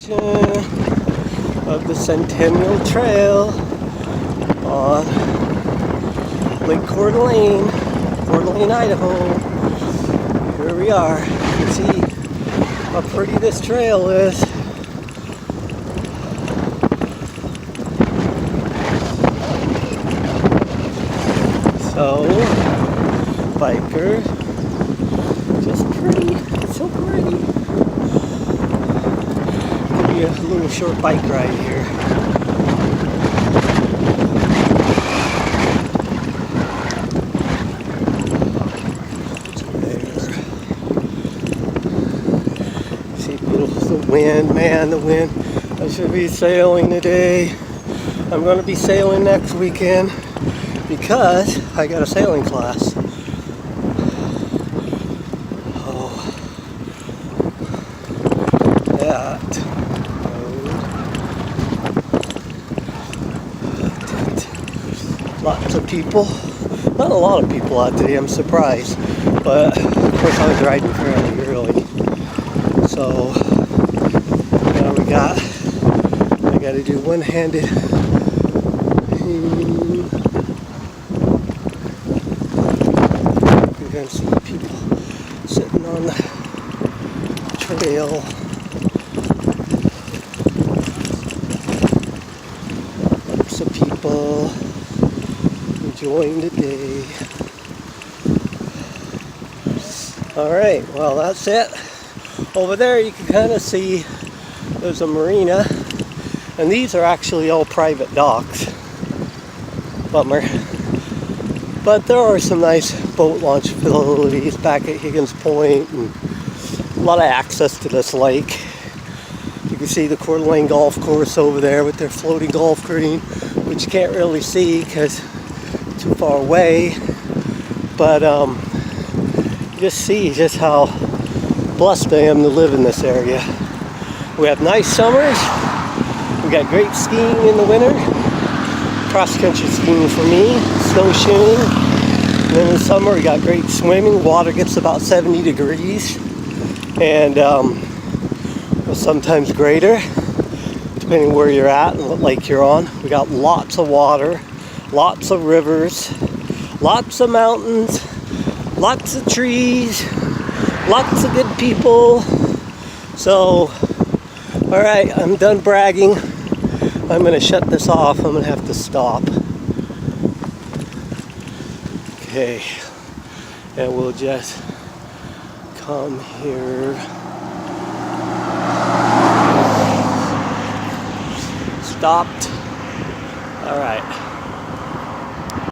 Of the Centennial Trail on Lake Coeur, Idaho. Here we are. You can see how pretty this trail is. So, biker, just pretty, so pretty. Give you a little short bike ride here. See beautiful, the wind, man, the wind. I should be sailing today. I'm going to be sailing next weekend because I got a sailing class. Lots of people, not a lot of people out today, I'm surprised, but of course I was riding fairly early, so now I got to do one-handed. You're going to see people sitting on the trail. Lots of people enjoying the day. Alright, well that's it. Over there you can kind of see there's a marina, and these are actually all private docks. Bummer. But there are some nice boat launch facilities back at Higgins Point, and a lot of access to this lake. You can see the Coeur d'Alene golf course over there with their floating golf green, which you can't really see because too far away, but just see just how blessed I am to live in this area. We have nice summers, we got great skiing in the winter, cross-country skiing for me, snowshoeing, and then in the summer we got great swimming. Water gets about 70 degrees, and sometimes greater, depending where you're at and what lake you're on. We got lots of water, lots of rivers, lots of mountains, lots of trees, lots of good people. So, alright, I'm done bragging. I'm going to shut this off. I'm going to have to stop. Okay, and we'll just come here. Stopped. Alright.